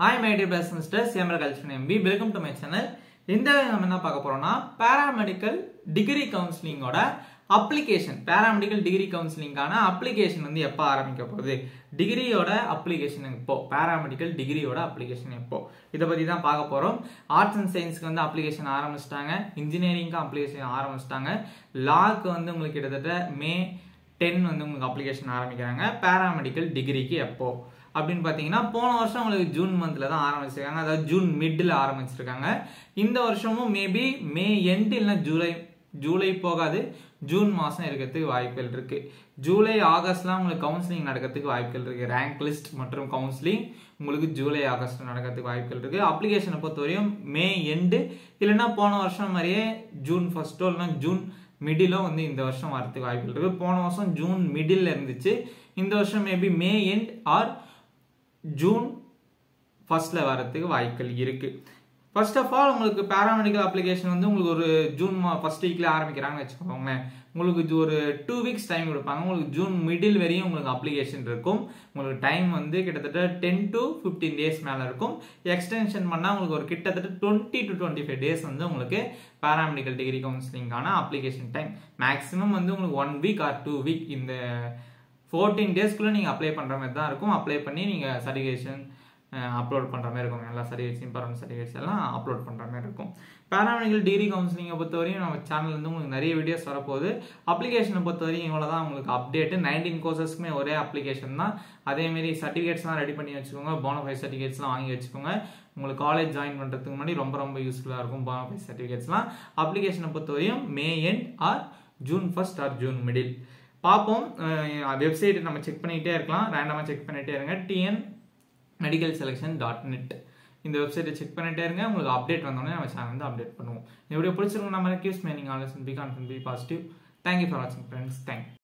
Hi my dear brothers and sisters, I am Kalshan MB. Welcome to my channel. இந்த நம்ம என்ன பார்க்க போறோம்னா பாராமெடிக்கல் டிகிரி கவுன்சிலிங்கோட அப்ளிகேஷன் பாராமெடிக்கல் டிகிரி கவுன்சிலிங்கான அப்ளிகேஷன் வந்து எப்போ ஆரம்பிக்க போகுது, டிகிரியோட அப்ளிகேஷன் எப்போ, பாராமெடிக்கல் டிகிரியோட அப்ளிகேஷன் எப்போ, இதை பற்றி தான் பார்க்க போகிறோம். ஆர்ட்ஸ் அண்ட் சயின்ஸ்க்கு வந்து அப்ளிகேஷன் ஆரம்பிச்சிட்டாங்க, இன்ஜினியரிங்க்கு அப்ளிகேஷன் ஆரம்பிச்சிட்டாங்க, லாக்கு வந்து உங்களுக்கு கிட்டத்தட்ட May 10 வந்து உங்களுக்கு அப்ளிகேஷன் ஆரம்பிக்கிறாங்க. பாராமெடிக்கல் டிகிரிக்கு எப்போ அப்படின்னு பார்த்தீங்கன்னா போன வருஷம் உங்களுக்கு ஜூன் மந்த்ல தான் ஆரம்பிச்சிருக்காங்க, அதாவது ஜூன் மிட்ல ஆரம்பிச்சிருக்காங்க. இந்த வருஷமும் மேபி மே எண்ட் இல்லைன்னா ஜூலை போகாது, ஜூன் மாதம் இருக்கிறதுக்கு வாய்ப்புகள் இருக்கு. ஜூலை ஆகஸ்ட்லாம் உங்களுக்கு கவுன்சிலிங் நடக்கிறதுக்கு வாய்ப்புகள் இருக்கு. ரேங்க் லிஸ்ட் மற்றும் கவுன்சிலிங் உங்களுக்கு ஜூலை ஆகஸ்ட் நடக்கிறதுக்கு வாய்ப்புகள் இருக்கு. அப்ளிகேஷனை பொறுத்தவரையும் மே எண்டு இல்லைன்னா போன வருஷம் மாதிரியே ஜூன் ஃபர்ஸ்டோ இல்லைன்னா ஜூன் மிடிலோ வந்து இந்த வருஷம் வரதுக்கு வாய்ப்புகள் இருக்கு. போன வருஷம் ஜூன் மிடில் இருந்துச்சு, இந்த வருஷம் maybe May end or June ஃபர்ஸ்ட்ல வரதுக்கு வாய்ப்புகள் இருக்கு. ஃபர்ஸ்ட் ஆஃப் ஆல் உங்களுக்கு பாராமெடிக்கல் அப்ளிகேஷன் வந்து உங்களுக்கு ஒரு ஜூன் ஃபர்ஸ்ட் வீக்ல ஆரம்பிக்கிறாங்கன்னு வச்சுக்கோங்களேன். உங்களுக்கு ஒரு 2 weeks டைம் கொடுப்பாங்க. உங்களுக்கு ஜூன் மிடில் வரையும் உங்களுக்கு அப்ளிகேஷன் இருக்கும். உங்களுக்கு டைம் வந்து கிட்டத்தட்ட 10 to 15 days மேல இருக்கும். எக்ஸ்டென்ஷன் பண்ணா உங்களுக்கு ஒரு கிட்டத்தட்ட 20 to 25 days வந்து உங்களுக்கு பாராமெடிக்கல் டிகிரி கவுன்சிலிங்கான அப்ளிகேஷன் டைம். மேக்ஸிமம் வந்து உங்களுக்கு 1 week or 2 week இந்த 14 daysக்குள்ள நீங்க அப்ளை பண்ற மாதிரி தான் இருக்கும். அப்ளை பண்ணி நீங்க சர்டிஃபிகேஷன் அப்லோட் பண்ற மாதிரி இருக்கும். எல்லா சர்டிஃபிகேட்ஸ் இம்பார்ட்டன்ட் சர்டிஃபிகேட்ஸ் எல்லாம் அப்லோட் பண்ற மாதிரி இருக்கும். பாராமெடிக்கல் டிகிரி கவுன்சிலிங்கை பொறுத்தவரையும் நம்ம சேனல்ல இருந்து உங்களுக்கு நிறைய வீடியோஸ் வரப்போகுது. அப்ளிகேஷனை பொறுத்தவரையும் இவ்வளவுதான் உங்களுக்கு அப்டேட். 19 கோர்சஸ்க்குமே ஒரே அப்ளிகேஷன் தான். அதே மாதிரி சர்டிஃபிகேட்ஸ்லாம் ரெடி பண்ணி வச்சுக்கோங்க. போனஃபைட் சர்டிஃபிகேட்ஸ்லாம் வாங்கி வச்சுக்கோங்க. உங்களுக்கு காலேஜ் ஜாயின் பண்றதுக்கு முன்னாடி ரொம்ப யூஸ்ஃபுல்லா இருக்கும் போனஃபைட் சர்டிஃபிகேட்ஸ்லாம். அப்ளிகேஷனை பொறுத்தவரையும் May end or June first or June middle பார்ப்போம். வெப்சைட் நம்ம செக் பண்ணிட்டே இருக்கலாம், ரேண்டமா செக் பண்ணிட்டே இருங்க. tnmedicalselection.net இந்த வெப்சைட்டை செக் பண்ணிட்டே இருங்க. உங்களுக்கு அப்டேட் வந்தோடனே நம்ம சேனல் வந்து அப்டேட் பண்ணுவோம். இந்த வீடியோ பிடிச்சிருக்கும் நம்ம gives meaning always be confident, be positive. Thank you for வாட்சிங் ஃப்ரெண்ட்ஸ். தேங்க்யூ.